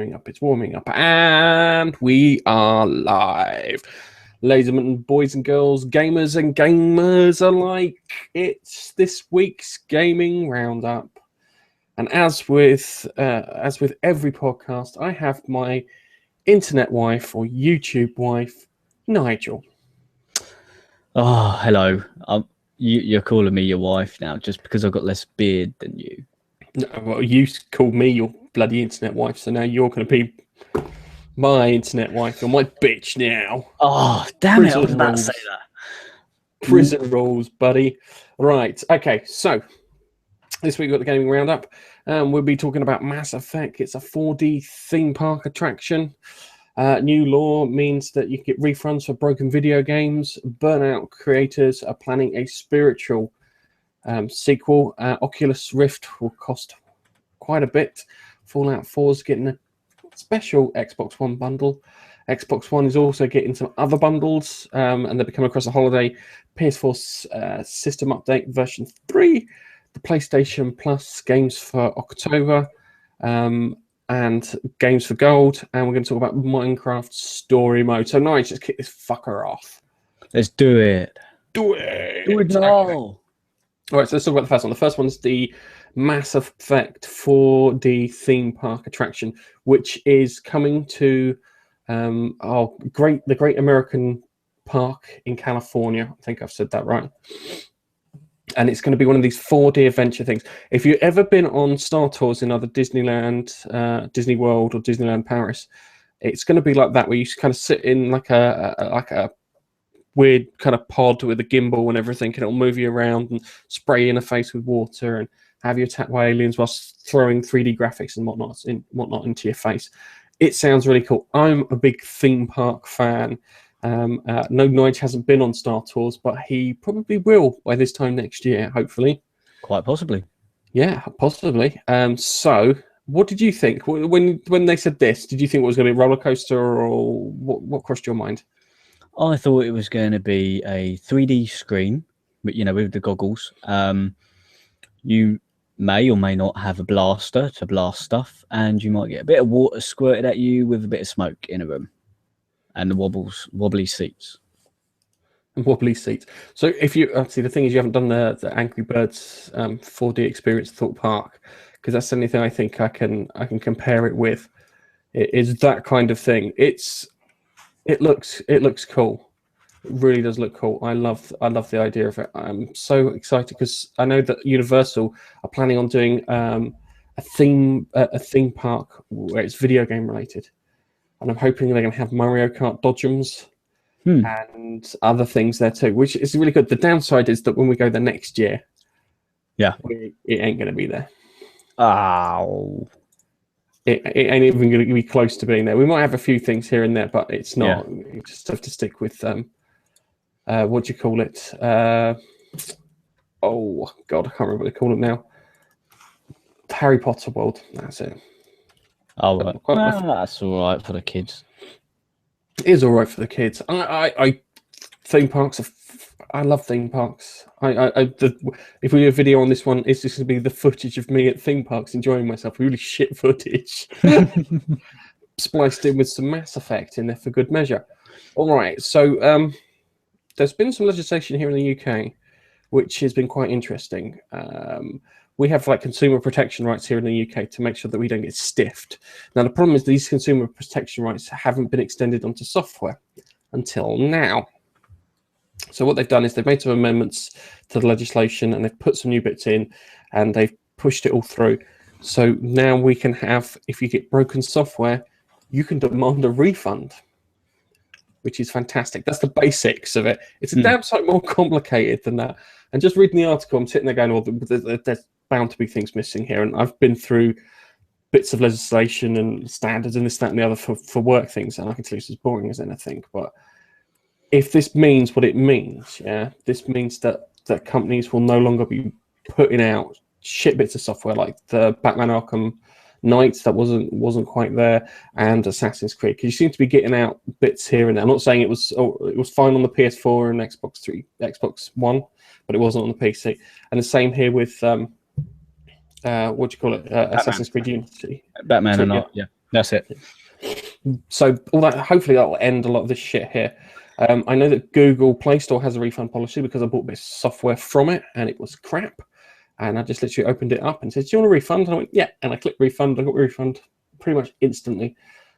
it's warming up, and we are live. Ladies and boys and girls, gamers and gamers alike, it's this week's gaming roundup. And as with every podcast, I have my internet wife or YouTube wife, Nigel. Oh, hello. You're calling me your wife now just because I've got less beard than you. No, well, you called me your bloody internet wife, so now you're going to be my internet wife. You're my bitch now. Oh, damn it. I was about to say that. Prison rules, buddy. Right. Okay, so this week we've got the gaming roundup. We'll be talking about Mass Effect. It's a 4D theme park attraction. New law means that you can get refunds for broken video games. Burnout creators are planning a spiritual sequel. Oculus Rift will cost quite a bit. Fallout 4 is getting a special Xbox One bundle. Xbox One is also getting some other bundles, and they're coming across the holiday. PS4 system update version 3, the PlayStation Plus games for October, and games for Gold, and we're going to talk about Minecraft story mode. So nice, just kick this fucker off. Let's do it. Do it. Do it now. All right, so let's talk about the first one. The first one is the Mass Effect 4D theme park attraction, which is coming to the Great American Park in California. I think I've said that right. And it's going to be one of these 4D adventure things. If you've ever been on Star Tours in either Disneyland, Disney World, or Disneyland Paris, it's going to be like that, where you kind of sit in like a weird kind of pod with a gimbal and everything, and it'll move you around and spray you in the face with water and have you attacked by aliens whilst throwing 3D graphics and whatnot into your face. It sounds really cool. I'm a big theme park fan. No, Nige hasn't been on Star Tours, but he probably will by this time next year, hopefully. Quite possibly. Yeah, possibly. So, what did you think when they said this? Did you think it was going to be a roller coaster, or what crossed your mind? I thought it was going to be a 3D screen, but with the goggles. You may or may not have a blaster to blast stuff, and you might get a bit of water squirted at you with a bit of smoke in a room. And the wobbly seats. Wobbly seats. So if you see, the thing is, you haven't done the Angry Birds 4D experience at Thorpe Park, because that's the only thing I think I can compare it with. It is that kind of thing. It looks cool. It really does look cool. I love the idea of it. I'm so excited because I know that Universal are planning on doing a theme park where it's video game related. And I'm hoping they're going to have Mario Kart Dodgems and other things there too, which is really good. The downside is that when we go the next year, it ain't going to be there. Oh. It ain't even going to be close to being there. We might have a few things here and there, but it's not. Yeah. You just have to stick with, what do you call it? Oh, God, I can't remember what they call it now. Harry Potter World, that's it. Oh, right. Well, that's all right for the kids. It is all right for the kids. Theme parks I love theme parks. If we do a video on this one, it's just going to be the footage of me at theme parks enjoying myself. Really shit footage, spliced in with some Mass Effect in there for good measure. All right, so there's been some legislation here in the UK, which has been quite interesting. We have consumer protection rights here in the UK to make sure that we don't get stiffed. Now, the problem is these consumer protection rights haven't been extended onto software until now. So what they've done is they've made some amendments to the legislation, and they've put some new bits in, and they've pushed it all through. So now we can have, if you get broken software, you can demand a refund, which is fantastic. That's the basics of it. It's a damn sight more complicated than that. And just reading the article, I'm sitting there going, well, there's bound to be things missing here. And I've been through bits of legislation and standards and this, that, and the other for work things, and I can tell you it's as boring as anything. But if this means what it means, this means that companies will no longer be putting out shit bits of software like the Batman Arkham Knight that wasn't quite there, and Assassin's Creed, because you seem to be getting out bits here and there. I'm not saying it was fine on the PS4 and Xbox One, but it wasn't on the PC. And the same here with what do you call it? Assassin's Creed Unity. Batman and not, yeah. That's it. So all that, hopefully that will end a lot of this shit here. I know that Google Play Store has a refund policy because I bought this software from it and it was crap. And I just literally opened it up and said, "Do you want a refund?" And I went, "Yeah." And I clicked refund. I got a refund pretty much instantly.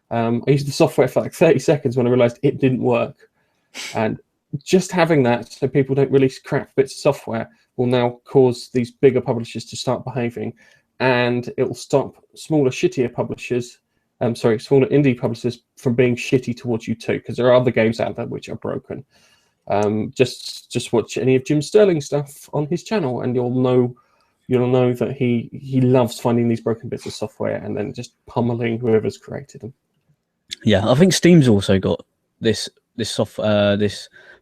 I used the software for like 30 seconds when I realized it didn't work. And just having that so people don't release crap bits of software will now cause these bigger publishers to start behaving. And it will stop smaller, shittier publishers, smaller indie publishers from being shitty towards you too, because there are other games out there which are broken. Just watch any of Jim Sterling's stuff on his channel, and you'll know that he loves finding these broken bits of software and then just pummeling whoever's created them. Yeah, I think Steam's also got this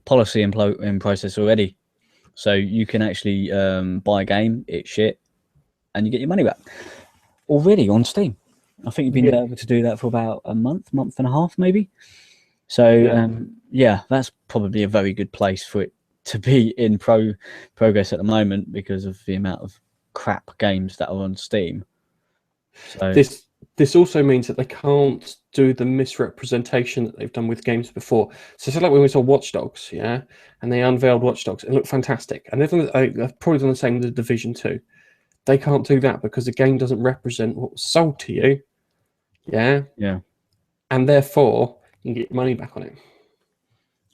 policy in process already, so you can actually buy a game, it's shit, and you get your money back already on Steam. I think you've been able to do that for about a month and a half, maybe. So yeah, that's probably a very good place for it to be in progress at the moment because of the amount of crap games that are on Steam. So this also means that they can't do the misrepresentation that they've done with games before. So it's like when we saw Watch Dogs, and they unveiled Watch Dogs, it looked fantastic. And they've probably done the same with the Division 2. They can't do that because the game doesn't represent what was sold to you. Yeah. And therefore, you get your money back on it.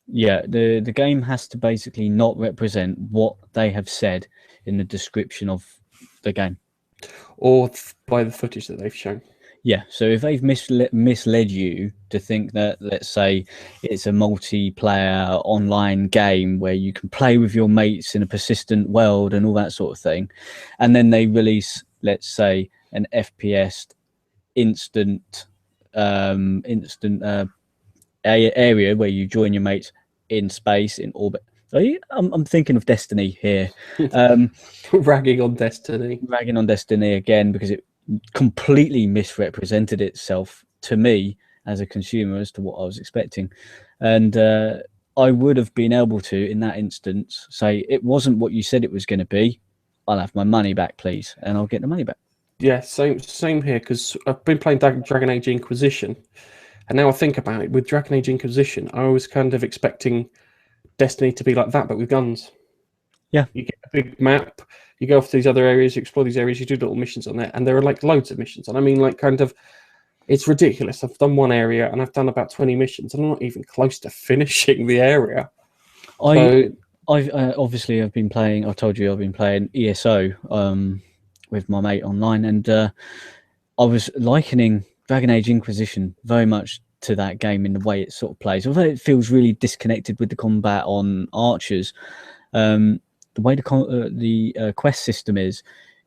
Yeah, the game has to basically not represent what they have said in the description of the game. Or by the footage that they've shown. Yeah, so if they've misled you to think that, let's say, it's a multiplayer online game where you can play with your mates in a persistent world and all that sort of thing, and then they release, let's say, an FPS instant area where you join your mates in space, in orbit. I'm thinking of Destiny here. Ragging on Destiny. Ragging on Destiny again because it completely misrepresented itself to me as a consumer as to what I was expecting. And I would have been able to, in that instance, say, it wasn't what you said it was going to be. I'll have my money back, please. And I'll get the money back. Yeah, same here, because I've been playing Dragon Age Inquisition. And now I think about it, with Dragon Age Inquisition, I was kind of expecting Destiny to be like that, but with guns. Yeah. You get a big map, you go off to these other areas, you explore these areas, you do little missions on there, and there are like loads of missions. And I mean, like, kind of, it's ridiculous. I've done one area and I've done about 20 missions, and I'm not even close to finishing the area. I've obviously I've been playing. I told you I've been playing ESO with my mate online, and I was likening Dragon Age Inquisition very much to that game in the way it sort of plays. Although it feels really disconnected with the combat on archers, the way the quest system is,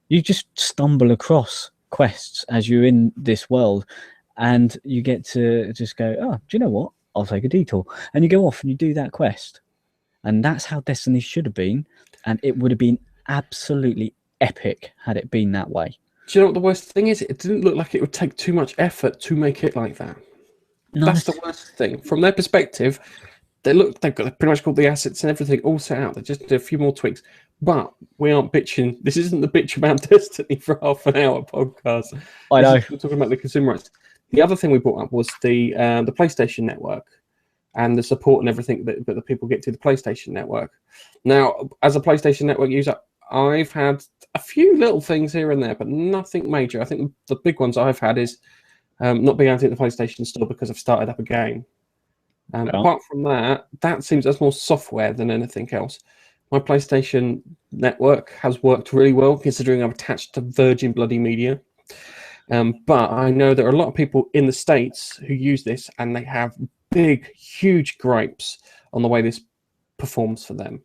you just stumble across quests as you're in this world, and you get to just go, oh, do you know what? I'll take a detour, and you go off and you do that quest. And that's how Destiny should have been, and it would have been absolutely epic had it been that way. Do you know what the worst thing is? It didn't look like it would take too much effort to make it like that. No, that's the worst thing. From their perspective, they've got pretty much got the assets and everything all set out. They just did a few more tweaks. But we aren't bitching. This isn't the bitch about Destiny for half an hour podcast. I know. We're talking about the consumer rights. The other thing we brought up was the PlayStation Network and the support and everything that the people get to the PlayStation Network. Now, as a PlayStation Network user, I've had a few little things here and there, but nothing major. I think the big ones I've had is not being able to hit the PlayStation Store because I've started up a game. Apart from that, that seems that's more software than anything else. My PlayStation Network has worked really well, considering I'm attached to Virgin Bloody Media. But I know there are a lot of people in the States who use this, and they have big, huge gripes on the way this performs for them.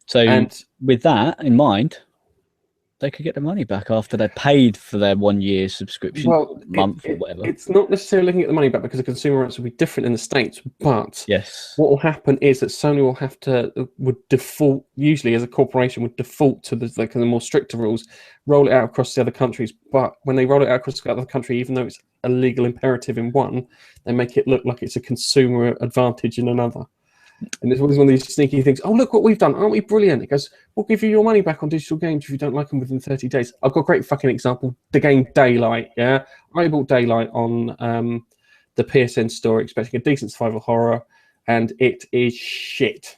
So with that in mind, they could get their money back after they paid for their 1 year subscription, month or whatever. It's not necessarily looking at the money back because the consumer rights will be different in the States, but yes, what will happen is that Sony will have to, would default, usually as a corporation, would default to the more stricter rules, roll it out across the other countries. But when they roll it out across the other country, even though it's a legal imperative in one, they make it look like it's a consumer advantage in another. And it's always one of these sneaky things. Oh, look what we've done. Aren't we brilliant? It goes, we'll give you your money back on digital games if you don't like them within 30 days. I've got a great fucking example. The game Daylight, yeah? I bought Daylight on the PSN store expecting a decent survival horror, and it is shit.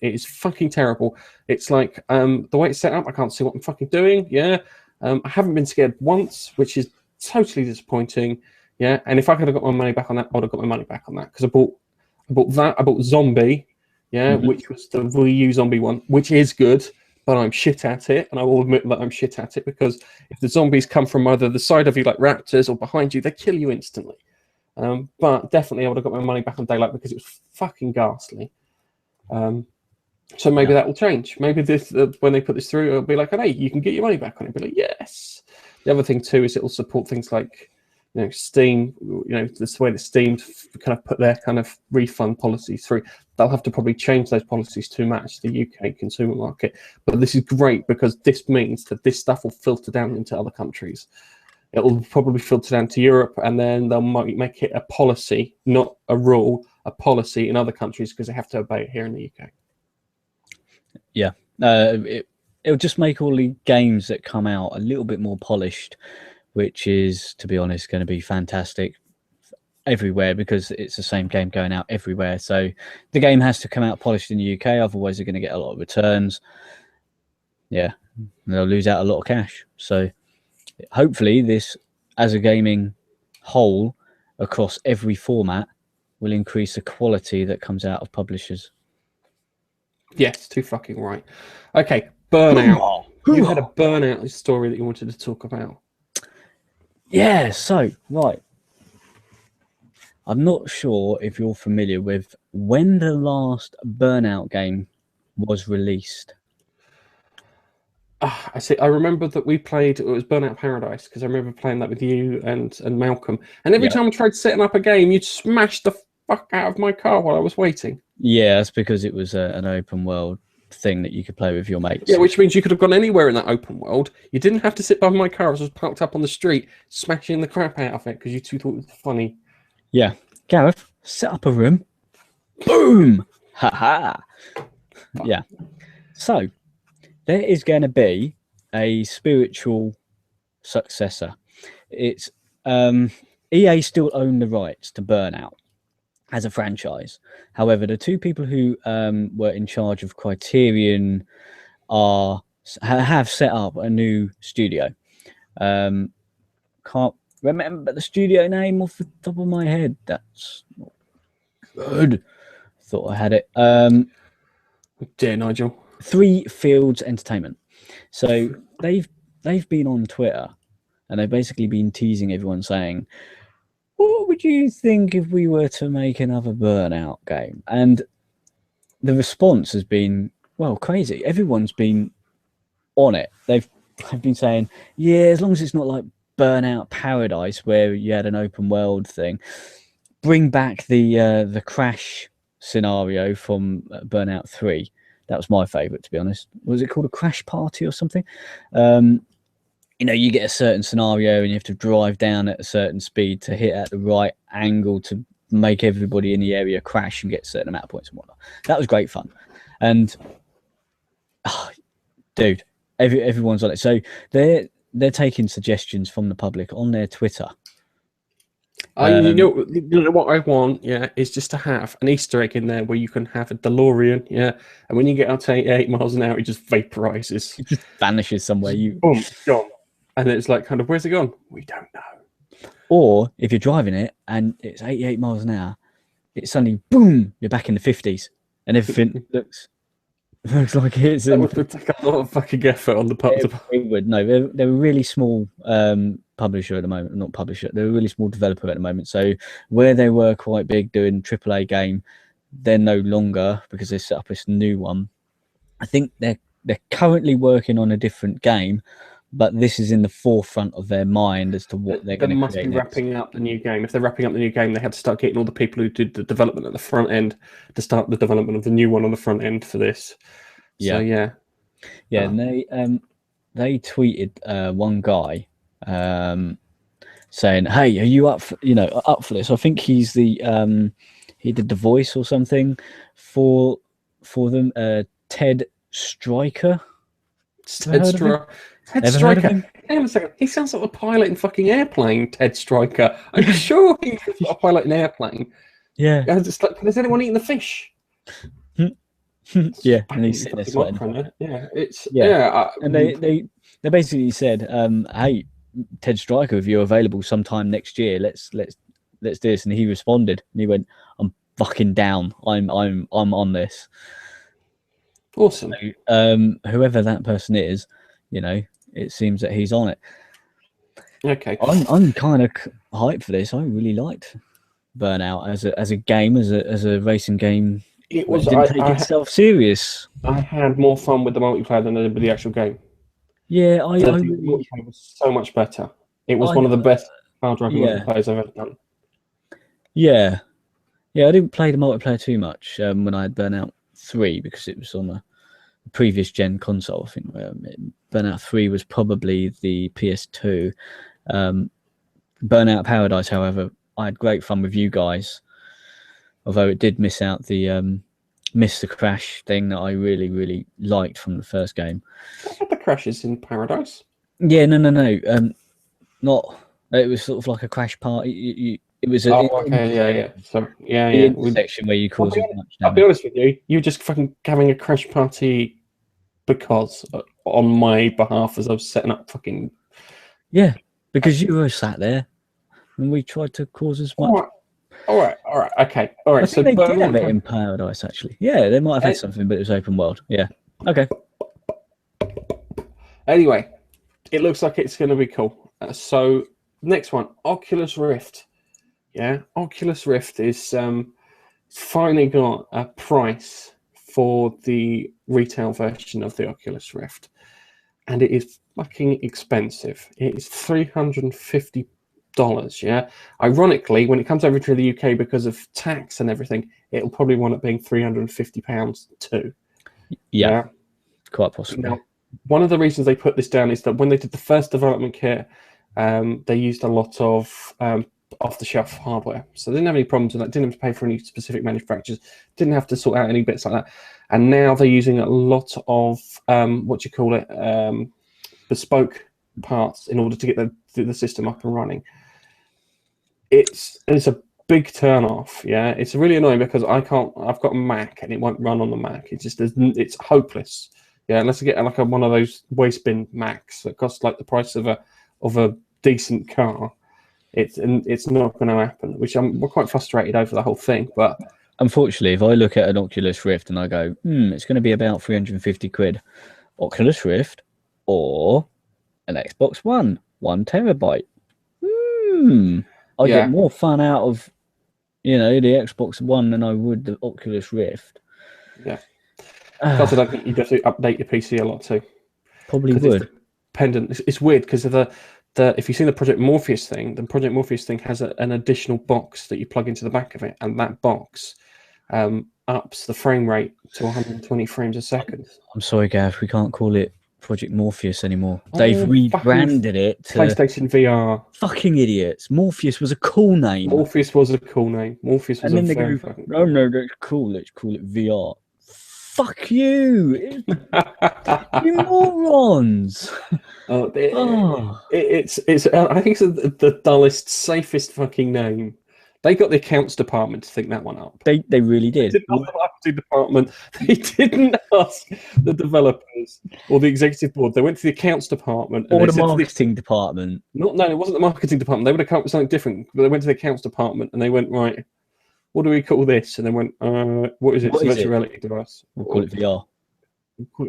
It is fucking terrible. It's like the way it's set up, I can't see what I'm fucking doing, yeah? I haven't been scared once, which is totally disappointing, yeah? And if I could have got my money back on that, I would have got my money back on that, because I bought that. I bought Zombie, yeah, which was the Wii U Zombie one, which is good, but I'm shit at it, and I will admit that I'm shit at it, because if the zombies come from either the side of you like raptors or behind you, they kill you instantly. But definitely I would have got my money back on Daylight because it was fucking ghastly. So maybe that will change. Maybe this when they put this through, it'll be like, hey, you can get your money back on it. Be like, yes. The other thing too is it will support things like, Steam, this way that Steam kind of put their kind of refund policy through. They'll have to probably change those policies to match the UK consumer market. But this is great because this means that this stuff will filter down into other countries. It will probably filter down to Europe, and then they'll make it a policy, not a rule, a policy in other countries because they have to obey it here in the UK. Yeah, it'll just make all the games that come out a little bit more polished, which is, to be honest, going to be fantastic everywhere because it's the same game going out everywhere. So the game has to come out polished in the UK, otherwise they're going to get a lot of returns. Yeah, they'll lose out a lot of cash. So hopefully this, as a gaming whole across every format, will increase the quality that comes out of publishers. Yes, too fucking right. Okay, Burnout. You had a Burnout story that you wanted to talk about. Yeah, so, right. I'm not sure if you're familiar with when the last Burnout game was released. I see. I remember that we played, it was Burnout Paradise, because I remember playing that with you and Malcolm. And every time I tried setting up a game, you'd smash the fuck out of my car while I was waiting. Yeah, that's because it was an open world thing that you could play with your mates. Yeah, which means you could have gone anywhere in that open world. You didn't have to sit by my car as I was parked up on the street, smashing the crap out of it because you two thought it was funny. Yeah. Gareth, set up a room. Boom! Ha-ha! Yeah. So, there is going to be a spiritual successor. It's EA still own the rights to Burnout as a franchise. However, the two people who were in charge of Criterion have set up a new studio. Can't remember the studio name off the top of my head. That's not good. Thought I had it. Dear Nigel. Three Fields Entertainment. So they've been on Twitter and they've basically been teasing everyone saying, what would you think if we were to make another Burnout game? And the response has been, well, crazy. Everyone's been on it. They've been saying, yeah, as long as it's not like Burnout Paradise where you had an open world thing, bring back the crash scenario from Burnout 3. That was my favorite, to be honest. Was it called a crash party or something? You get a certain scenario and you have to drive down at a certain speed to hit at the right angle to make everybody in the area crash and get a certain amount of points and whatnot. That was great fun. And dude, everyone's on it. So they're taking suggestions from the public on their Twitter. You know what I want, yeah, is just to have an Easter egg in there where you can have a DeLorean, yeah, and when you get up to 88 miles an hour, it just vaporizes. It just vanishes somewhere. Boom, gone. And it's like, kind of, where's it gone? We don't know. Or if you're driving it and it's 88 miles an hour, it's suddenly, boom, you're back in the 50s and everything looks like it's... That would take a lot of fucking effort on the part of it would. No, they're a really small publisher at the moment. Not publisher, they're a really small developer at the moment. So where they were quite big doing AAA game, they're no longer because they set up this new one. I think they're currently working on a different game, but this is in the forefront of their mind as to what they're going to create. They must be wrapping up the new game. If they're wrapping up the new game, they had to start getting all the people who did the development at the front end to start the development of the new one on the front end for this. Yeah. So, yeah. Yeah, and they tweeted one guy saying, "Hey, are you up for this?" I think he's the he did the voice or something for them. Ted Stryker. Ted Striker. Ted Ever heard of Striker. him? Hang on a second. He sounds like a pilot in fucking Airplane. Ted Striker. I'm sure he's a pilot in Airplane. Yeah. It's like, has anyone eaten the fish? Yeah, and he's sitting there sweating. Yeah, it's and they basically said, "Hey, Ted Stryker, if you're available sometime next year, let's do this." And he responded, and he went, "I'm fucking down. I'm on this." awesome. So, whoever that person is, it seems that he's on it. Okay, I'm kind of hyped for this. I really liked Burnout as a game, as a racing game. it was. Didn't take itself serious. I had more fun with the multiplayer than I did with the actual game. Yeah, The multiplayer was so much better. It was one of the best hard driving multiplayers I've ever done. Yeah, I didn't play the multiplayer too much when I had Burnout 3 because it was on a previous gen console. I think Burnout 3 was probably the PS2. Burnout Paradise, however, I had great fun with you guys, although it did miss out the the crash thing that I really, really liked from the first game. I had the crashes in Paradise. Yeah, no. Not. It was sort of like a crash party. It was yeah. So yeah. Intersection where you cause much damage. I'll be honest with you. You were just fucking having a crash party because on my behalf as I was setting up fucking. Yeah, because you were sat there and we tried to cause as much. All right. Okay. All right. I think they did have it in Paradise, actually. Yeah, they might have had something, but it was open world. Yeah. Okay. Anyway, it looks like it's going to be cool. So next one, Oculus Rift. Yeah, Oculus Rift is finally got a price for the retail version of the Oculus Rift, and it is fucking expensive. It is $350. Yeah, ironically, when it comes over to the UK because of tax and everything, it'll probably wind up being £350 too. Yeah, quite possibly. Now, one of the reasons they put this down is that when they did the first development kit, they used a lot of off-the-shelf hardware, so they didn't have any problems with that. Didn't have to pay for any specific manufacturers. Didn't have to sort out any bits like that. And now they're using a lot of bespoke parts in order to get the system up and running. It's a big turn off. Yeah, it's really annoying because I've got a Mac and it won't run on the Mac. It's hopeless. Yeah, unless I get like one of those waste bin Macs that costs like the price of a decent car. It's not going to happen, which we're quite frustrated over the whole thing. But unfortunately, if I look at an Oculus Rift and I go, it's going to be about 350 quid, Oculus Rift or an Xbox One, 1 terabyte. I get more fun out of the Xbox One than I would the Oculus Rift. Yeah. Plus, I don't think you'd have to update your PC a lot too. Probably would. It's dependent. It's weird because of the if you've seen the Project Morpheus thing, then Project Morpheus thing has an additional box that you plug into the back of it, and that box ups the frame rate to 120 frames a second. I'm sorry, Gav, we can't call it Project Morpheus anymore. They've rebranded it to PlayStation VR. Fucking idiots. Morpheus was a cool name. Morpheus was a cool name. Morpheus was and then they go, no, that's cool. Let's call it VR. Fuck you! You morons! It's I think it's the dullest, safest fucking name. They got the accounts department to think that one up. They really did. They didn't ask the marketing department. They didn't ask the developers or the executive board. They went to the accounts department. Or the marketing department. No, it wasn't the marketing department. They would have come up with something different. But they went to the accounts department and they went, right, what do we call this? And they went, what is it? It's a virtual reality device. We'll call it VR. All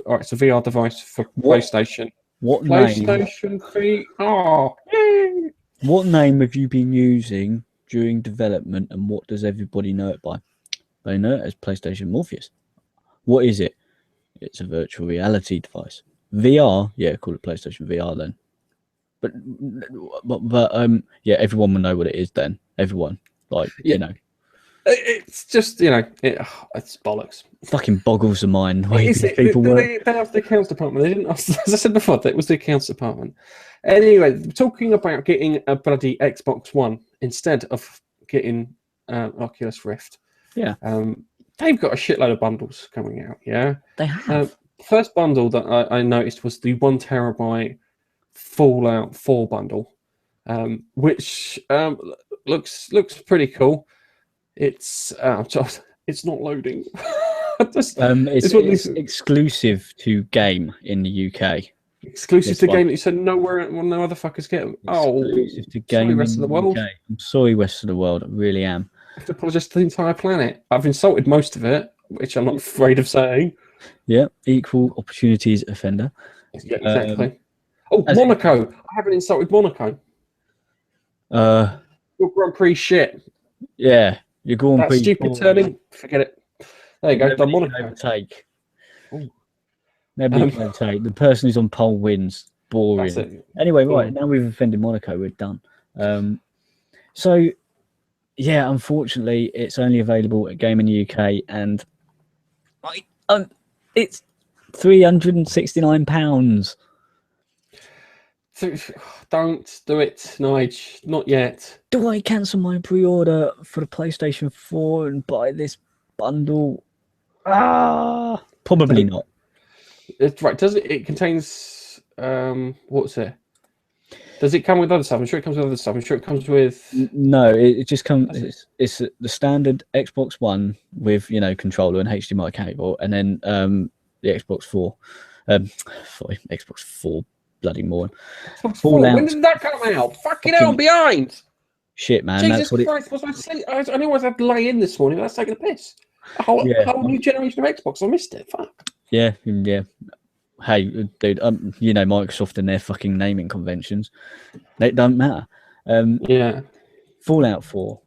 right, it's a VR device for PlayStation. What PlayStation VR. Yay! What name have you been using during development, and what does everybody know it by? They know it as PlayStation Morpheus. What is it? It's a virtual reality device. VR, yeah, call it PlayStation VR then. But everyone will know what it is then. Everyone, It's just it's bollocks. Fucking boggles the mind. People they have the accounts department. They didn't ask, as I said before, that was the accounts department. Anyway, talking about getting a bloody Xbox One instead of getting Oculus Rift. Yeah. They've got a shitload of bundles coming out. Yeah, They have. First bundle that I noticed was the 1 terabyte Fallout 4 bundle, which looks pretty cool. It's not loading. It's exclusive to game in the UK. Exclusive to game that you said nowhere, no other fuckers get them. Exclusive to game sorry, rest of the world. UK. I'm sorry, rest of the world. I really am. I have to apologise to the entire planet. I've insulted most of it, which I'm not afraid of saying. Yeah, equal opportunities offender. Yeah, exactly. Monaco. I haven't insulted Monaco. Your Grand Prix shit. Yeah, your Grand Prix. That stupid turning. Forget it. There you go. Done Monaco. Overtake. Nobody can overtake. The person who's on pole wins. Boring. Anyway, right now we've offended Monaco. We're done. So, yeah, unfortunately, it's only available at Game in the UK, and it's £369. Don't do it, Nige. Not yet. Do I cancel my pre-order for the PlayStation 4 and buy this bundle? Probably not. It's right. Does it? It contains what's it? Does it come with other stuff? I'm sure it comes with other stuff. I'm sure it comes with. No, it just comes. It's the standard Xbox One with controller and HDMI cable, and then the Xbox 4. Sorry, Xbox 4. Bloody moron. Fallout. When did that come out? Fucking hell, I'm behind. Shit, man. Jesus that's what Christ, was I saying? I knew I had to lay in this morning, but that's taking a piss. A whole new generation of Xbox. I missed it. Fuck. Yeah. Hey, dude, Microsoft and their fucking naming conventions. They don't matter. Fallout 4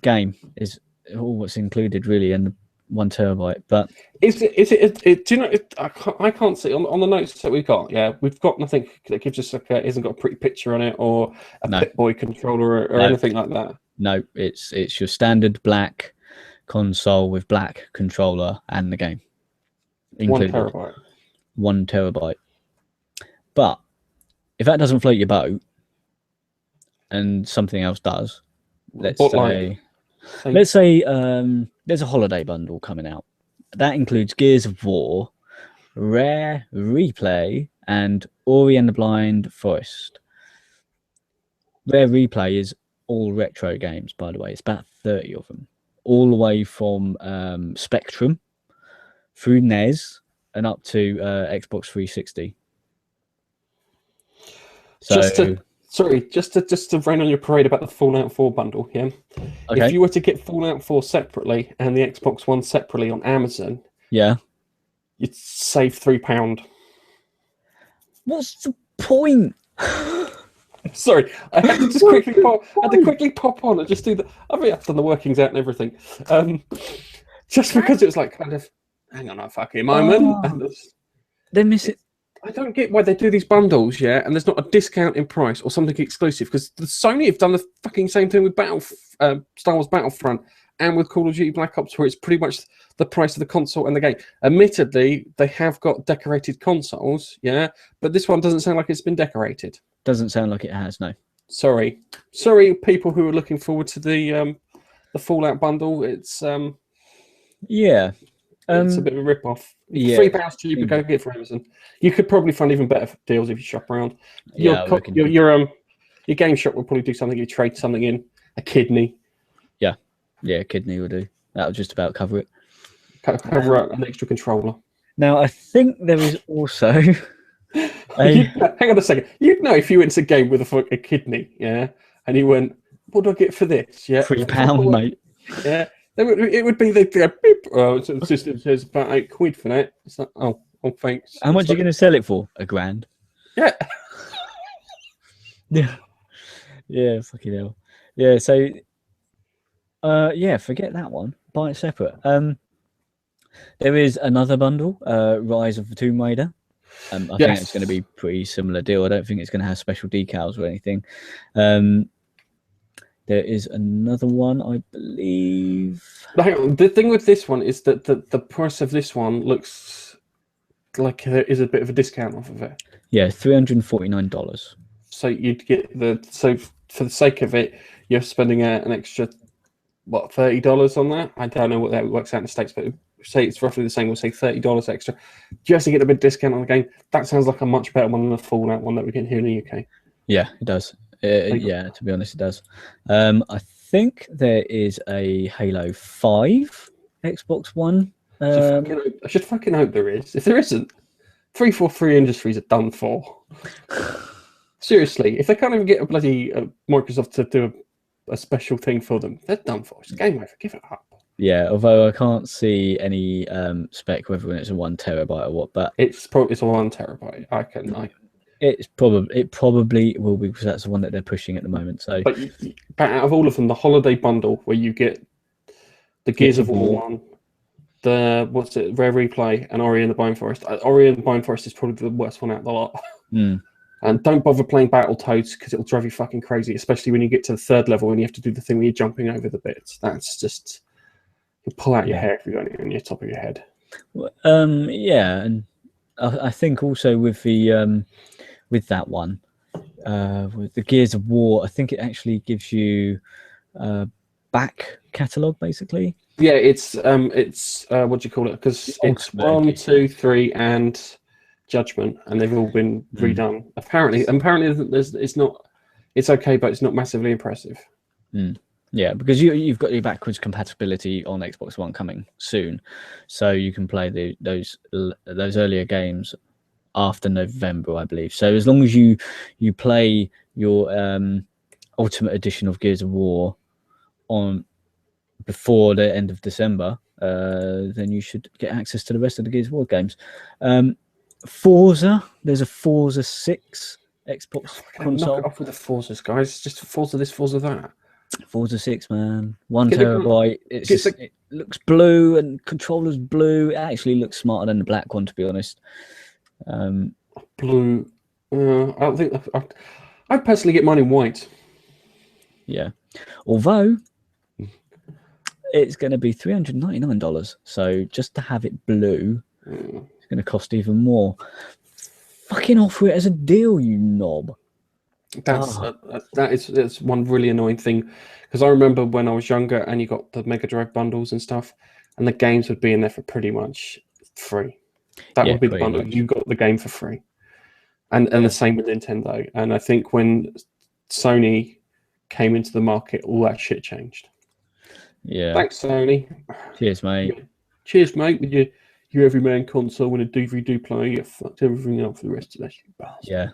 game is all what's included, really, and 1 terabyte. But is it? Do you know? I can't see on the notes that we've got. Yeah, we've got nothing that gives us isn't got a pretty picture on it or a Pip-Boy controller or anything like that. No, it's your standard black console with black controller and the game included. 1 terabyte. 1 terabyte. But if that doesn't float your boat, and something else does, let's say there's a holiday bundle coming out that includes Gears of War, Rare Replay, and Ori and the Blind Forest. Rare Replay is all retro games, by the way. It's about 30 of them, all the way from Spectrum through NES and up to Xbox 360. So, just to rain on your parade about the Fallout 4 bundle, yeah. Okay. If you were to get Fallout 4 separately and the Xbox One separately on Amazon, you'd save £3. What's the point? Sorry, I had to just quickly pop on and just do the. I mean, I've done the workings out and everything. Just because it was like kind of, hang on a fucking moment. They miss it. I don't get why they do these bundles, and there's not a discount in price or something exclusive, because Sony have done the fucking same thing with Star Wars Battlefront and with Call of Duty Black Ops, where it's pretty much the price of the console and the game. Admittedly, they have got decorated consoles, but this one doesn't sound like it's been decorated. Doesn't sound like it has, no. Sorry, people who are looking forward to the Fallout bundle. It's it's a bit of a rip-off. £3 cheaper, go get it for Amazon. You could probably find even better deals if you shop around. Your game shop will probably do something. You trade something in, a kidney. Yeah, a kidney will do. That'll just about cover it. Cover up an extra controller. Now, I think there is also... hang on a second. You'd know if you went to a game with a kidney, and you went, what do I get for this? £3, mate. Yeah. It would be the beep. So the system says about £8 for that. It's like, oh, thanks. How much are you going to sell it for? £1,000. Yeah. Yeah, fucking hell. Yeah, so, forget that one. Buy it separate. There is another bundle, Rise of the Tomb Raider. I think it's going to be a pretty similar deal. I don't think it's going to have special decals or anything. There is another one, I believe. Hang on. The thing with this one is that the price of this one looks like there is a bit of a discount off of it. Yeah, $349. So you'd get for the sake of it, you're spending an extra what, $30 on that. I don't know what that works out in the States, but say it's roughly the same. We'll say $30 extra just to get a bit of discount on the game. That sounds like a much better one than the Fallout one that we're getting here in the UK. Yeah, it does. Yeah, to be honest, it does. I think there is a Halo 5 Xbox One. I should fucking hope there is. If there isn't, 343 Industries are done for. Seriously, if they can't even get a bloody Microsoft to do a special thing for them, they're done for. It's game over. Give it up. Yeah, although I can't see any spec whether it's a 1 terabyte or what, but it's a 1 terabyte. It probably will be because that's the one that they're pushing at the moment. So, but out of all of them, the holiday bundle where you get the Gears of War one, the Rare Replay, and Ori and the Blind Forest. Ori and the Blind Forest is probably the worst one out of the lot. And don't bother playing Battletoads because it'll drive you fucking crazy, especially when you get to the 3rd level and you have to do the thing where you're jumping over the bits. That's just, you'll pull out your hair if you've got it on your top of your head. Yeah, and I think also with the with that one, with the Gears of War, I think it actually gives you back catalogue basically. Yeah, it's what do you call it? Because it's 1, 2, 3, and Judgment, and they've all been redone. Apparently, it's okay, but it's not massively impressive. Yeah, because you've got your backwards compatibility on Xbox One coming soon, so you can play those earlier games after November, I believe. So as long as you play your Ultimate Edition of Gears of War on before the end of December, then you should get access to the rest of the Gears of War games. Forza, there's a Forza 6 Xbox console. Knock it off with the Forzas, guys. Just Forza this, Forza that. Forza 6, man. 1 terabyte. It looks blue and controller's blue. It actually looks smarter than the black one, to be honest. Blue. I don't think. I'd personally get mine in white. Yeah. Although it's going to be $399. So just to have it blue, it's going to cost even more. Fucking offer it as a deal, you knob. That's one really annoying thing, because I remember when I was younger and you got the Mega Drive bundles and stuff, and the games would be in there for pretty much free. That would be the bundle. You got the game for free, and the same with Nintendo. And I think when Sony came into the market, all that shit changed. Yeah. Thanks, Sony. Cheers, mate. Cheers, mate. With your everyman console and a DVD player, you fucked everything up for the rest of that shit. Yeah.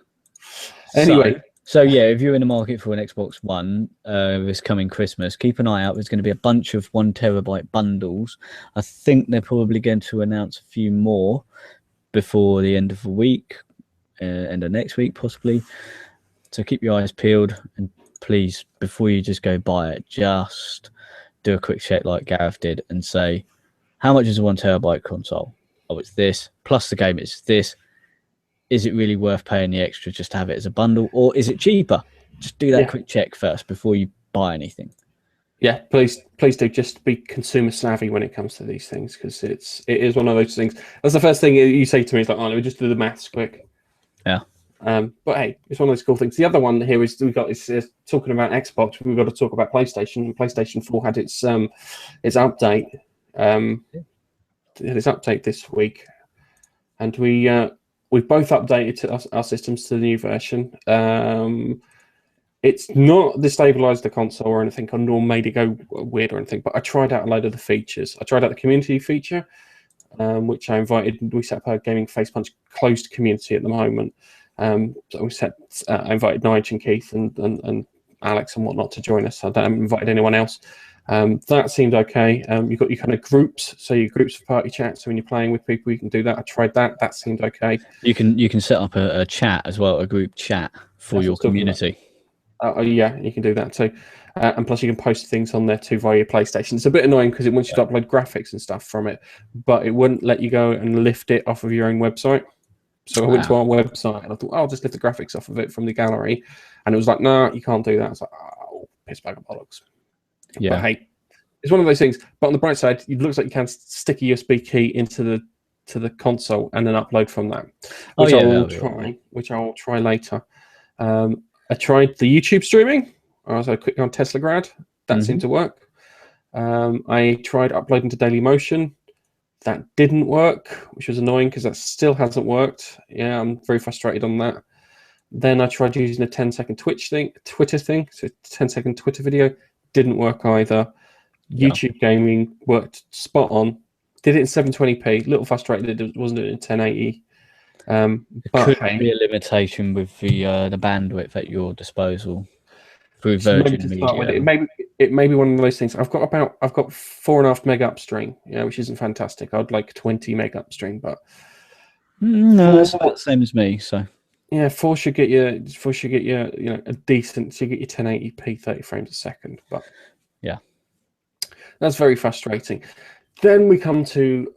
Anyway. So yeah, if you're in the market for an Xbox One this coming Christmas, keep an eye out. There's going to be a bunch of 1 terabyte bundles. I think they're probably going to announce a few more before the end of the week, end of next week possibly. So keep your eyes peeled, and please, before you just go buy it, just do a quick check like Gareth did and say, how much is a 1 terabyte console? Oh, it's this, plus the game is this. Is it really worth paying the extra just to have it as a bundle, or is it cheaper? Just do that quick check first before you buy anything. Yeah, please do. Just be consumer savvy when it comes to these things, because it is one of those things. That's the first thing you say to me. It's like, oh, let me just do the maths quick. Yeah. But hey, it's one of those cool things. The other one here is we've got is talking about Xbox. We've got to talk about PlayStation. PlayStation 4 had its update. Its update this week, and we've both updated our systems to the new version. It's not destabilized the console or anything, nor made it go weird or anything, but I tried out a load of the features. I tried out the community feature, which we set up a Gaming Face Punch closed community at the moment. So I invited Nigel and Keith and Alex and whatnot to join us. I haven't invited anyone else. That seemed okay. You've got your kind of groups, so your groups for party chat. So when you're playing with people, you can do that. I tried that. That seemed okay. You can set up a chat as well, a group chat for your community. Yeah, you can do that too. And plus, you can post things on there too via your PlayStation. It's a bit annoying because it wants you to upload graphics and stuff from it, but it wouldn't let you go and lift it off of your own website. So I went to our website and I thought, I'll just lift the graphics off of it from the gallery, and it was like, no, you can't do that. It's like, oh, piss bag of bollocks. Yeah. But hey, it's one of those things. But on the bright side, it looks like you can stick a USB key into the console and then upload from that, which I will try later. I tried the YouTube streaming. I was quick on Tesla Grad. That seemed to work. I tried uploading to Dailymotion. That didn't work, which was annoying because that still hasn't worked. Yeah, I'm very frustrated on that. Then I tried using a 10-second Twitter thing, so 10-second Twitter video. Didn't work either. Yeah. YouTube gaming worked spot on. Did it in 720p. Little frustrated it wasn't in 1080. But Could hey, be a limitation with the bandwidth at your disposal through so maybe Virgin to start with, Media. it may be one of those things. I've got 4.5 meg upstream, which isn't fantastic. I'd like 20 meg upstream, but No, that's about the same as me. So yeah, four should get you a decent. So you get your 1080p 30 frames a second, but yeah, that's very frustrating. Then we come to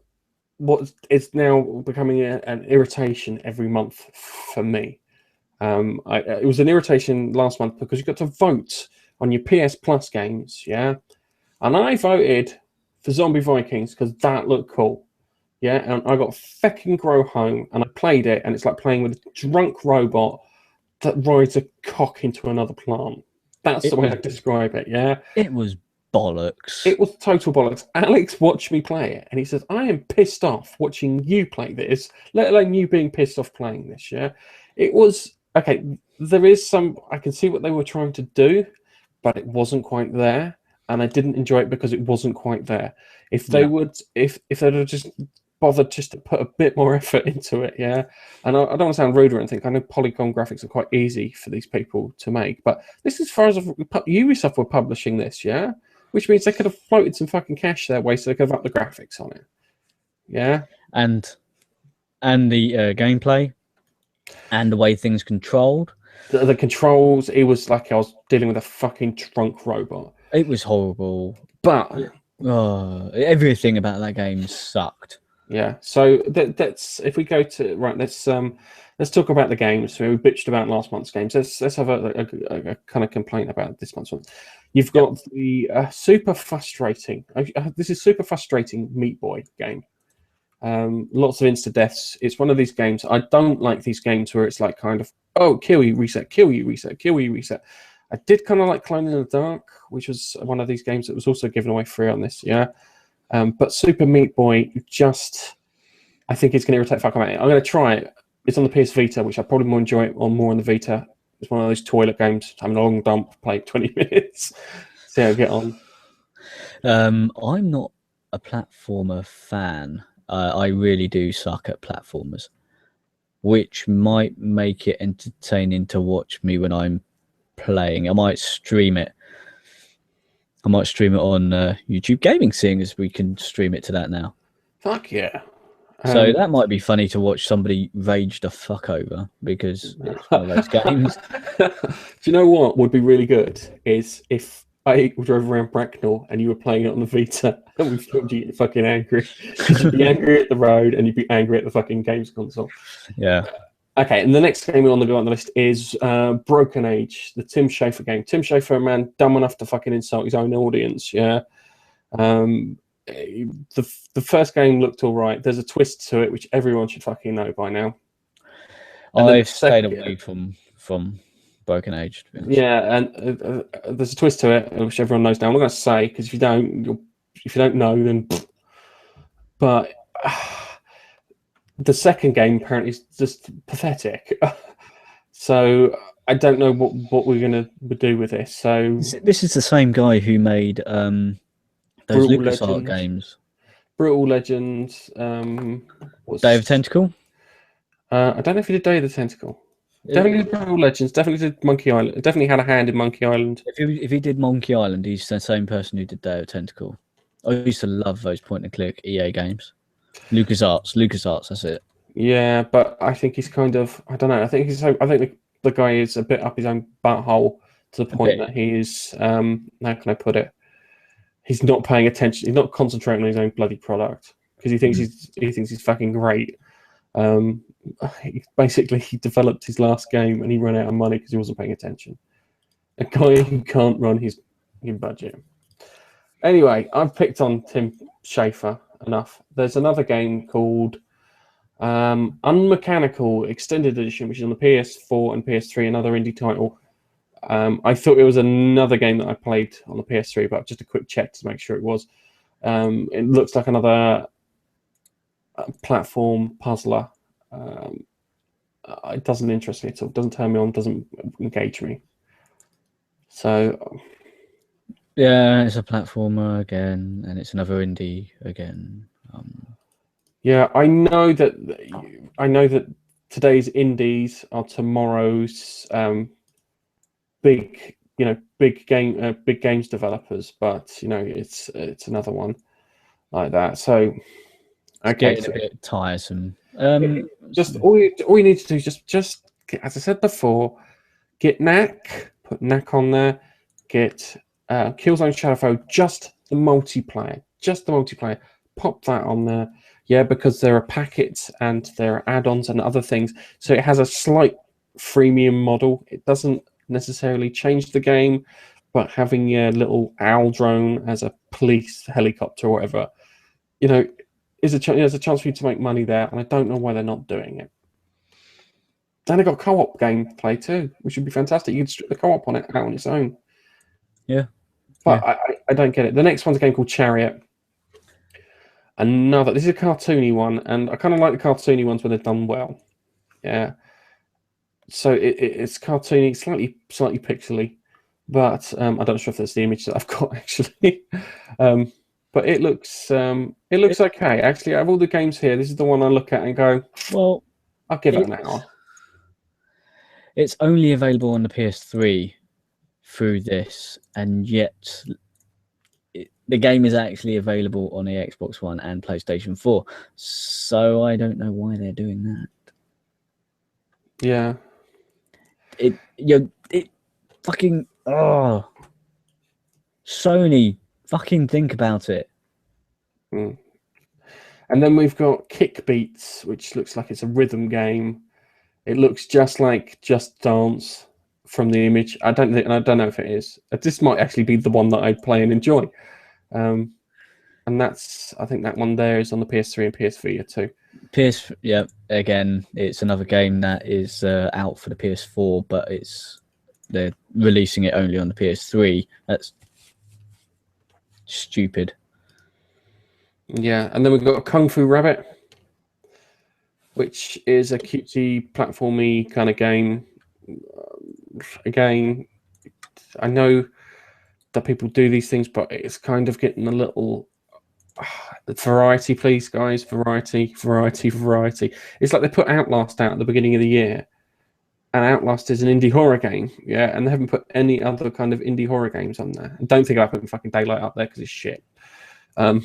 what is now becoming an irritation every month for me. It was an irritation last month because you got to vote on your PS Plus games, yeah, and I voted for Zombie Vikings because that looked cool. Yeah, and I got fucking grow home and I played it, and it's like playing with a drunk robot that rides a cock into another plant. That's the way I describe it, yeah? it was bollocks. It was total bollocks. Alex watched me play it, and he says, I am pissed off watching you play this, let alone you being pissed off playing this, yeah? It was, okay, there is some, I can see what they were trying to do, but it wasn't quite there, and I didn't enjoy it because it wasn't quite there. If they would, if they'd have just bothered just to put a bit more effort into it, yeah. And I don't want to sound rude or anything. I know polygon graphics are quite easy for these people to make, but this is as far as Ubisoft were publishing this, yeah, which means they could have floated some fucking cash their way so they could have upped the graphics on it, yeah. And the gameplay and the way things controlled. The controls, it was like I was dealing with a fucking drunk robot. It was horrible, but everything about that game sucked. Yeah, so that's if we go to let's talk about the games. So we bitched about last month's games. Let's have a kind of complaint about this month's one. You've got the super frustrating. This is super frustrating Meat Boy game. Lots of insta deaths. It's one of these games. I don't like these games where it's like kind of kill you reset, kill you reset, kill you reset. I did kind of like Clone in the Dark, which was one of these games that was also given away free on this. Yeah. But Super Meat Boy, I think it's going to irritate the fuck out of me. I'm going to try it. It's on the PS Vita, which I probably more enjoy it more on the Vita. It's one of those toilet games. Having a long dump, play 20 minutes, see how I get on. I'm not a platformer fan. I really do suck at platformers, which might make it entertaining to watch me when I'm playing. I might stream it. I might stream it on YouTube Gaming, seeing as we can stream it to that now. Fuck yeah. So that might be funny to watch somebody rage the fuck over because it's one of those games. Do you know what would be really good is if I drove around Bracknell and you were playing it on the Vita and we filmed you fucking angry. Because you'd be angry at the road and you'd be angry at the fucking games console. Yeah. Okay, and the next game on the list is Broken Age, the Tim Schafer game. Tim Schafer, a man dumb enough to fucking insult his own audience, yeah. The first game looked all right. There's a twist to it, which everyone should fucking know by now. I've stayed away from Broken Age. To be honest. Yeah, and there's a twist to it, which everyone knows now. I'm not going to say because if you don't know, then. But the second game apparently is just pathetic. So I don't know what we're going to do with this. So this is the same guy who made those LucasArts games. Brutal Legends. Day of Tentacle? I don't know if he did Day of the Tentacle. Definitely did Brutal Legends. Definitely did Monkey Island. Definitely had a hand in Monkey Island. If he did Monkey Island, he's the same person who did Day of Tentacle. I used to love those point-and-click EA games. LucasArts, that's it. Yeah, but I think he's kind of, I don't know. I think the guy is a bit up his own butthole to the point that he is. How can I put it? He's not paying attention. He's not concentrating on his own bloody product because he thinks he's fucking great. He developed his last game and he ran out of money because he wasn't paying attention. A guy who can't run his budget. Anyway, I've picked on Tim Schafer enough. There's another game called Unmechanical Extended Edition, which is on the PS4 and PS3, another indie title. I thought it was another game that I played on the PS3, but just a quick check to make sure it was. It looks like another platform puzzler. It doesn't interest me at all. Doesn't turn me on. Doesn't engage me. So Yeah, it's a platformer again, and it's another indie again. yeah, I know that today's indies are tomorrow's big games developers, but it's another one like that. So okay, Getting a bit tiresome. just all you need to do is just as I said before, get Knack, put Knack on there, get Killzone Shadowfall, just the multiplayer, pop that on there. Yeah, because there are packets and there are add-ons and other things, so it has a slight freemium model. It doesn't necessarily change the game, but having your little owl drone as a police helicopter or whatever, there's a chance for you to make money there, and I don't know why they're not doing it. And they've got co-op gameplay too, which would be fantastic. You could strip the co-op on it out on its own. Yeah. But yeah. I don't get it. The next one's a game called Chariot. This is a cartoony one, and I kind of like the cartoony ones when they're done well. Yeah. So it's cartoony, slightly pixely, but I'm not sure if that's the image that I've got actually. But it looks okay. Actually, out of all the games here, this is the one I look at and go, well, I'll give it an hour. It's only available on the PS3 through this, and yet the game is actually available on the Xbox One and PlayStation 4. So I don't know why they're doing that. Yeah. It fucking Sony, fucking think about it. And then we've got Kick Beats, which looks like it's a rhythm game. It looks just like Just Dance from the image. I don't know if it is. This might actually be the one that I play and enjoy. And I think that one there is on the PS3 and PS4 too. Again, it's another game that is out for the PS4, but they're releasing it only on the PS3. That's stupid. Yeah, and then we've got a Kung Fu Rabbit, which is a cutesy platformy kind of game. Again, I know that people do these things, but it's kind of getting a little variety, please, guys. Variety. It's like they put Outlast out at the beginning of the year, and Outlast is an indie horror game, yeah, and they haven't put any other kind of indie horror games on there. I don't think I put fucking Daylight up there because it's shit. But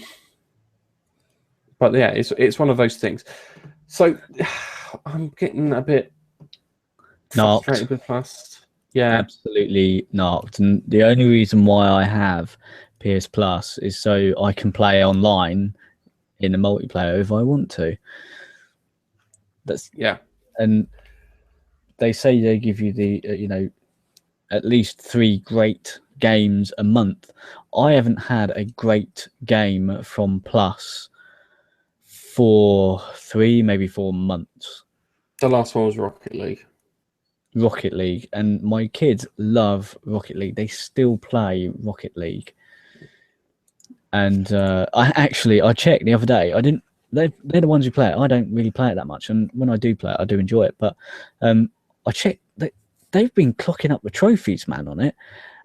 yeah, it's one of those things. So I'm getting a bit frustrated with Plus. Yeah, absolutely knocked. And the only reason why I have PS Plus is so I can play online in the multiplayer if I want to. And they say they give you the at least 3 great games a month. I haven't had a great game from Plus for 3, maybe 4 months. The last one was Rocket League, and my kids love Rocket League. They still play Rocket League. And I checked the other day. They're the ones who play it. I don't really play it that much, and when I do play it, I do enjoy it. But I checked that they've been clocking up the trophies, man, on it,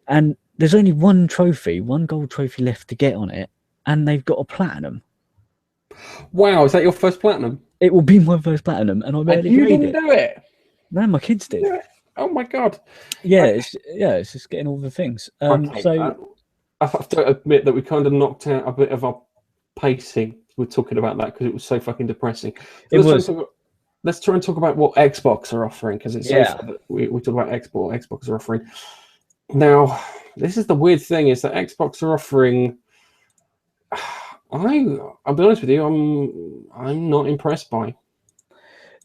and there's only one gold trophy left to get on it, and they've got a platinum. Wow, is that your first platinum? It will be my first platinనం, and I barely you didn't do it. No, my kids did. Oh my god. Yeah, it's just getting all the things. So I have to admit that we kind of knocked out a bit of our pacing. We're talking about that because it was so fucking depressing. Let's try and talk about what Xbox are offering, because it's we talk about Xbox are offering. Now, this is the weird thing, is that Xbox are offering. I'll be honest with you, I'm not impressed by.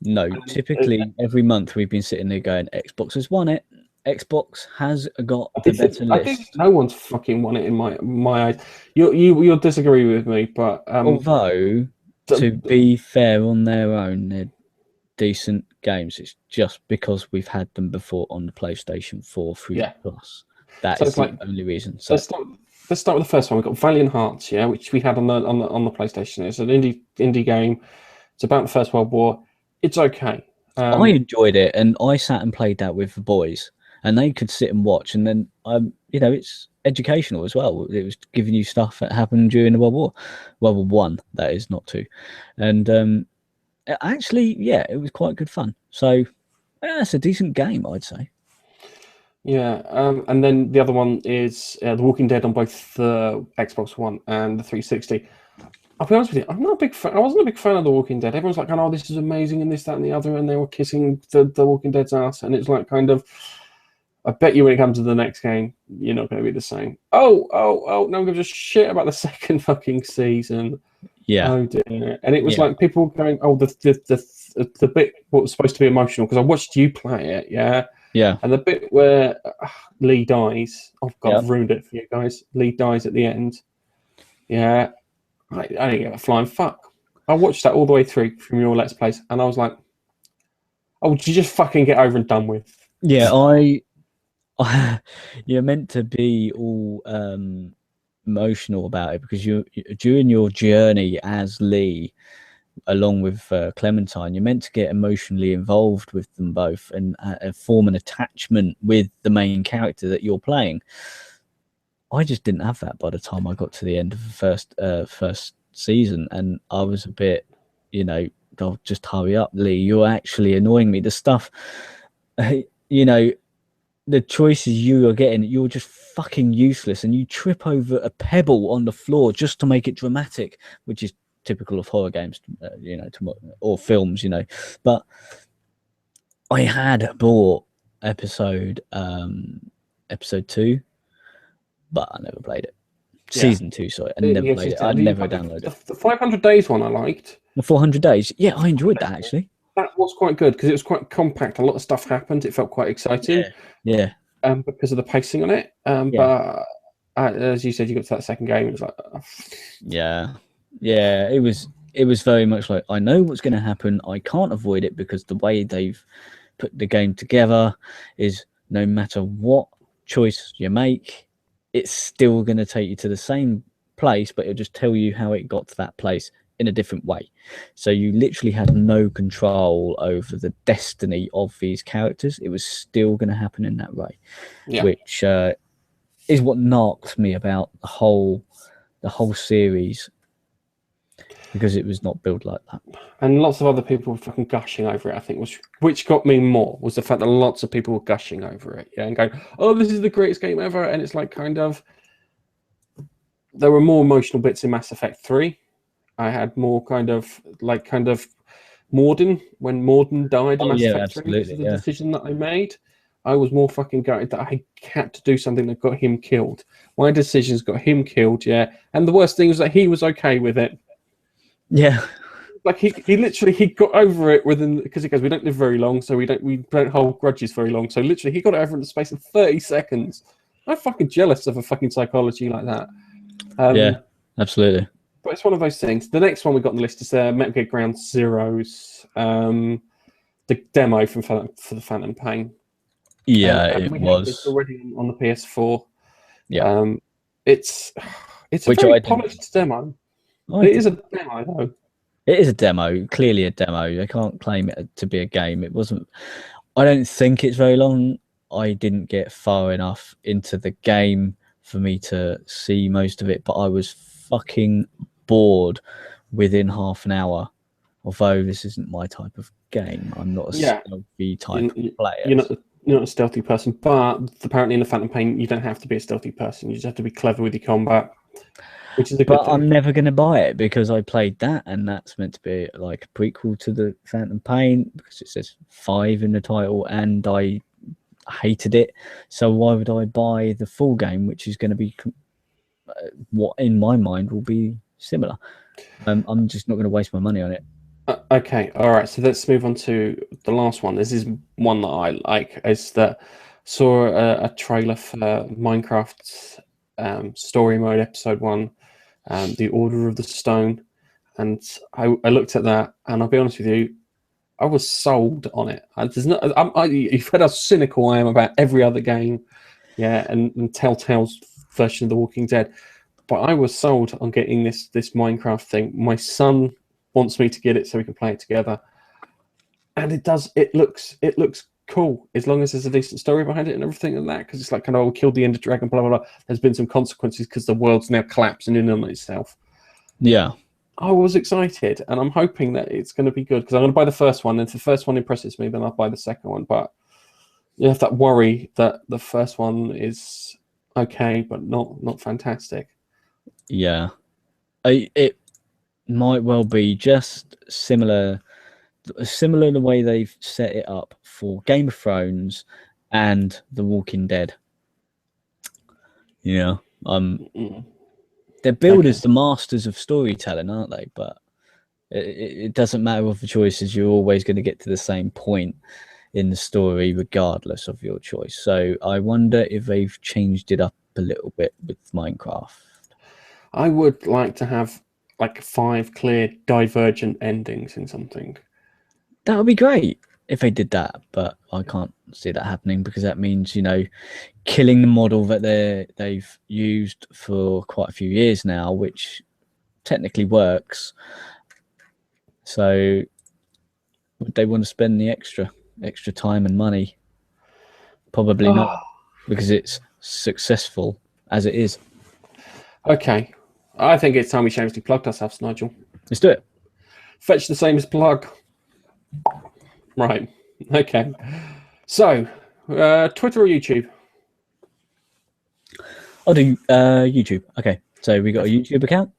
No, typically every month we've been sitting there going, Xbox has won it. Xbox has got the better list. I think no one's fucking won it in my eyes. You'll disagree with me, but although to be fair on their own, they're decent games. It's just because we've had them before on the PlayStation 4 3 Yeah. Plus. That So is it's the like, only reason. So let's start with the first one. We've got Valiant Hearts, yeah, which we had on the PlayStation. It's an indie game. It's about the First World War. It's okay. I enjoyed it, and I sat and played that with the boys, and they could sit and watch. And then, it's educational as well. It was giving you stuff that happened during the World War One. That is, not two. And actually, yeah, it was quite good fun. So yeah, it's a decent game, I'd say. Yeah, and then the other one is The Walking Dead on both the Xbox One and the 360. I'll be honest with you, I'm not a big fan. I wasn't a big fan of The Walking Dead. Everyone's like, "Oh, this is amazing," and this, that, and the other, and they were kissing the Walking Dead's ass, and it's like kind of. I bet you when it comes to the next game, you're not going to be the same. Oh, no one gives a shit about the second fucking season. Yeah, Oh dear. And it was yeah, like people going, "Oh, the bit what was supposed to be emotional," because I watched you play it, yeah. yeah, And the bit where Lee dies, oh god, yeah. I've ruined it for you guys. Lee dies at the end. Yeah, I didn't give a flying fuck. I watched that all the way through from your Let's Plays, and I was like, "Oh, would you just fucking get over and done with?" Yeah, you're meant to be all emotional about it because you during your journey as Lee, along with Clementine, you're meant to get emotionally involved with them both and form an attachment with the main character that you're playing. I just didn't have that by the time I got to the end of the first season, and I was a bit, oh, just hurry up, Lee. You're actually annoying me. The stuff, you know, the choices you are getting, you're just fucking useless, and you trip over a pebble on the floor just to make it dramatic, which is typical of horror games, or films, But I had bought episode 2, but I never played it. Yeah. Season 2, sorry, I never played it. I never downloaded it. The 500 Days one I liked. The 400 Days, yeah, I enjoyed that actually. That was quite good because it was quite compact. A lot of stuff happened. It felt quite exciting. Yeah. Because of the pacing on it. But as you said, you got to that second game. It was like, yeah. It was very much like, I know what's going to happen. I can't avoid it because the way they've put the game together is no matter what choice you make, it's still going to take you to the same place, but it'll just tell you how it got to that place in a different way. So you literally had no control over the destiny of these characters. It was still going to happen in that way, which is what knocked me about the whole series, because it was not built like that. And lots of other people were fucking gushing over it, I think, which got me more, was the fact that lots of people were gushing over it, and going, "Oh, this is the greatest game ever," and it's like kind of, there were more emotional bits in Mass Effect 3. I had more kind of Morden, when Morden died in Mass Effect 3 because of the decision that I made. I was more fucking gutted that I had to do something that got him killed. My decisions got him killed, and the worst thing was that he was okay with it. Yeah. Like he got over it within, because he goes, "We don't live very long, so we don't hold grudges very long." So literally he got it over in the space of 30 seconds. I'm fucking jealous of a fucking psychology like that. Yeah, absolutely. But it's one of those things. The next one we got on the list is Metal Gear Ground Zeroes, the demo for the Phantom Pain. Yeah, it was. It's already on the PS4. Yeah, it's a very polished demo. It is a demo, though. It is a demo, clearly a demo. I can't claim it to be a game. It wasn't. I don't think it's very long. I didn't get far enough into the game for me to see most of it, but I was fucking bored within half an hour. Although this isn't my type of game, I'm not a stealthy type of player. You're not a stealthy person, but apparently in the Phantom Pain, you don't have to be a stealthy person. You just have to be clever with your combat, which is a good thing. But I'm never going to buy it because I played that, and that's meant to be like a prequel to the Phantom Pain because it says 5 in the title, and I hated it. So why would I buy the full game, which is going to be what in my mind will be similar? I'm just not going to waste my money on it. Okay, all right. So let's move on to the last one. This is one that I like. Is that saw a trailer for Minecraft's story mode episode 1, The Order of the Stone, and I looked at that, and I'll be honest with you, I was sold on it. You've heard how cynical I am about every other game, yeah, and Telltale's version of The Walking Dead. But I was sold on getting this Minecraft thing. My son wants me to get it so we can play it together, and it does. It looks cool as long as there's a decent story behind it and everything like that. Because it's like kind of, oh, killed the Ender Dragon, blah blah blah. There's been some consequences because the world's now collapsing in on itself. Yeah. I was excited, and I'm hoping that it's going to be good because I'm going to buy the first one. And if the first one impresses me, then I'll buy the second one. But you have that worry that the first one is okay, but not fantastic. Yeah. It might well be just similar the way they've set it up for Game of Thrones and The Walking Dead. Yeah. They're billed as the masters of storytelling, aren't they? But it doesn't matter what the choice is, you're always going to get to the same point in the story, regardless of your choice. So I wonder if they've changed it up a little bit with Minecraft. I would like to have like 5 clear divergent endings in something. That would be great if they did that, but I can't see that happening because that means, killing the model that they've used for quite a few years now, which technically works. So would they want to spend the extra time and money? Probably not, because it's successful as it is. Okay, I think it's time we shamelessly plugged ourselves, Nigel. Let's do it. Fetch the same as plug. Right. Okay. So, Twitter or YouTube? I'll do YouTube. Okay. So we got a YouTube account.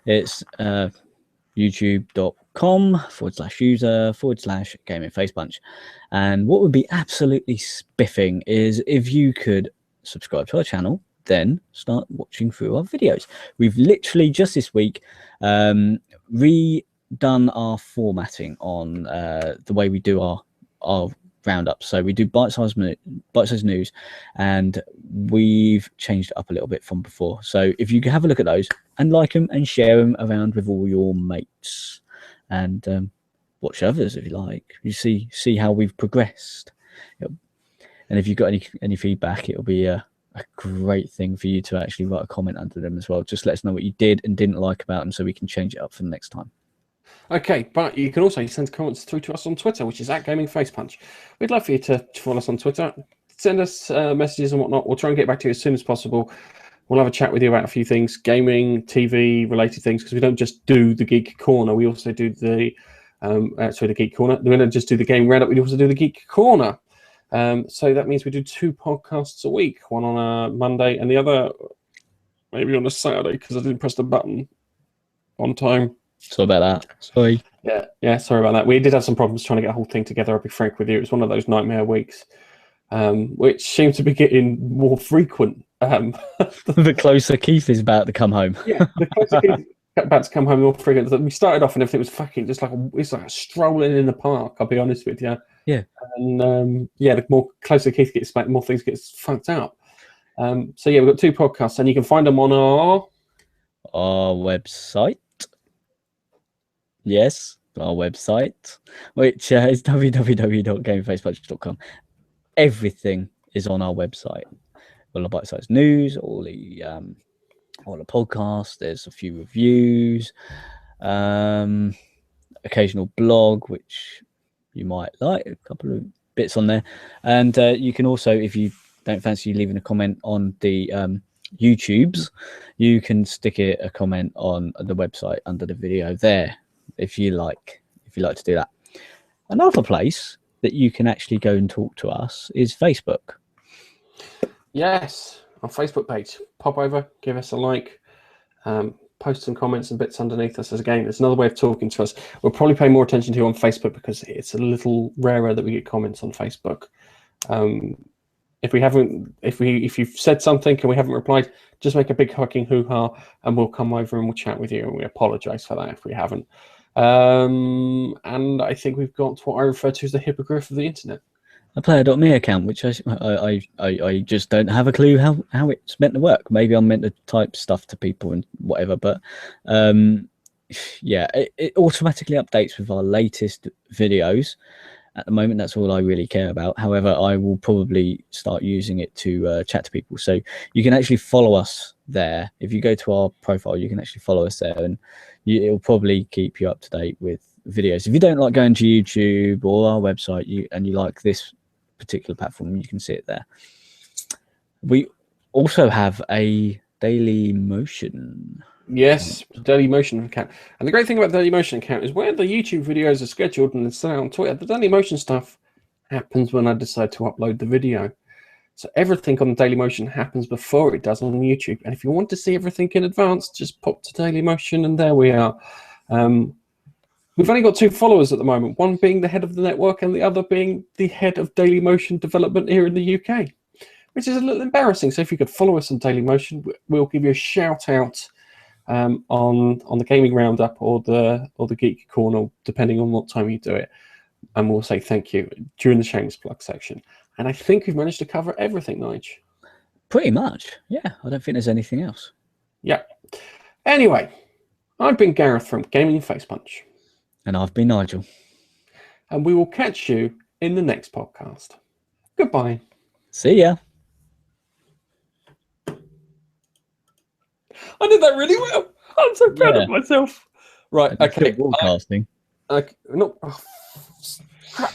It's youtube.com/user/gaming face punch. And what would be absolutely spiffing is if you could subscribe to our channel, then start watching through our videos. We've literally just this week redone our formatting on the way we do our roundup. So we do bite-sized news, and we've changed it up a little bit from before. So if you can have a look at those and like them and share them around with all your mates, and watch others if you like, you see how we've progressed. And if you've got any feedback, it'll be a great thing for you to actually write a comment under them as well. Just let us know what you did and didn't like about them so we can change it up for the next time. Okay, but you can also send comments through to us on Twitter, which is @GamingFacePunch. We'd love for you to follow us on Twitter. Send us messages and whatnot. We'll try and get back to you as soon as possible. We'll have a chat with you about a few things, gaming, TV related things, because we don't just do the Geek Corner. We also do the Geek Corner. We don't just do the game roundup. We also do the Geek Corner. So that means we do 2 podcasts a week, one on a Monday and the other maybe on a Saturday because I didn't press the button on time. Sorry about that. Sorry. Yeah, sorry about that. We did have some problems trying to get the whole thing together, I'll be frank with you. It was one of those nightmare weeks, which seems to be getting more frequent. The closer Keith is about to come home. Yeah, the closer Keith is about to come home more frequent. We started off and everything was fucking just like it's like strolling in the park, I'll be honest with you. Yeah. And the more closer Keith gets back, the more things get fucked up. So yeah, we've got 2 podcasts, and you can find them on our website. Yes, our website, which is www.gamingfacepunch.com. Everything is on our website. All the bite-sized news, all the podcasts. There's a few reviews, occasional blog, which you might like, a couple of bits on there. And you can also, if you don't fancy leaving a comment on the YouTubes, you can stick a comment on the website under the video there. If you like to do that. Another place that you can actually go and talk to us is Facebook. Yes, our Facebook page. Pop over, give us a like, post some comments and bits underneath us. As again, it's another way of talking to us. We'll probably pay more attention to you on Facebook because it's a little rarer that we get comments on Facebook. If you've said something and we haven't replied, just make a big fucking hoo-ha and we'll come over and we'll chat with you, and we apologize for that if we haven't. And I think we've got what I refer to as the hippogriff of the internet. A player.me account, which I just don't have a clue how it's meant to work. Maybe I'm meant to type stuff to people and whatever, but yeah, it automatically updates with our latest videos. At the moment, that's all I really care about. However, I will probably start using it to chat to people. So you can actually follow us there. If you go to our profile, you can actually follow us there, and it'll probably keep you up to date with videos. If you don't like going to YouTube or our website, and you like this particular platform, you can see it there. We also have a Daily Motion. Yes, Dailymotion account. And the great thing about the Dailymotion account is where the YouTube videos are scheduled and it's on Twitter, the Dailymotion stuff happens when I decide to upload the video. So everything on Dailymotion happens before it does on YouTube. And if you want to see everything in advance, just pop to Dailymotion and there we are. We've only got 2 followers at the moment, one being the head of the network and the other being the head of Dailymotion development here in the UK, which is a little embarrassing. So if you could follow us on Dailymotion, we'll give you a shout out on the gaming roundup or the geek corner, depending on what time you do it, and we'll say thank you during the shameless plug section. And I think we've managed to cover everything, Nige. Pretty much, yeah. I don't think there's anything else. Yeah. Anyway, I've been Gareth from Gaming Face Punch, and I've been Nigel, and we will catch you in the next podcast. Goodbye. See ya. I did that really well. I'm so proud of myself. Right, okay. Broadcasting. No, oh, crap.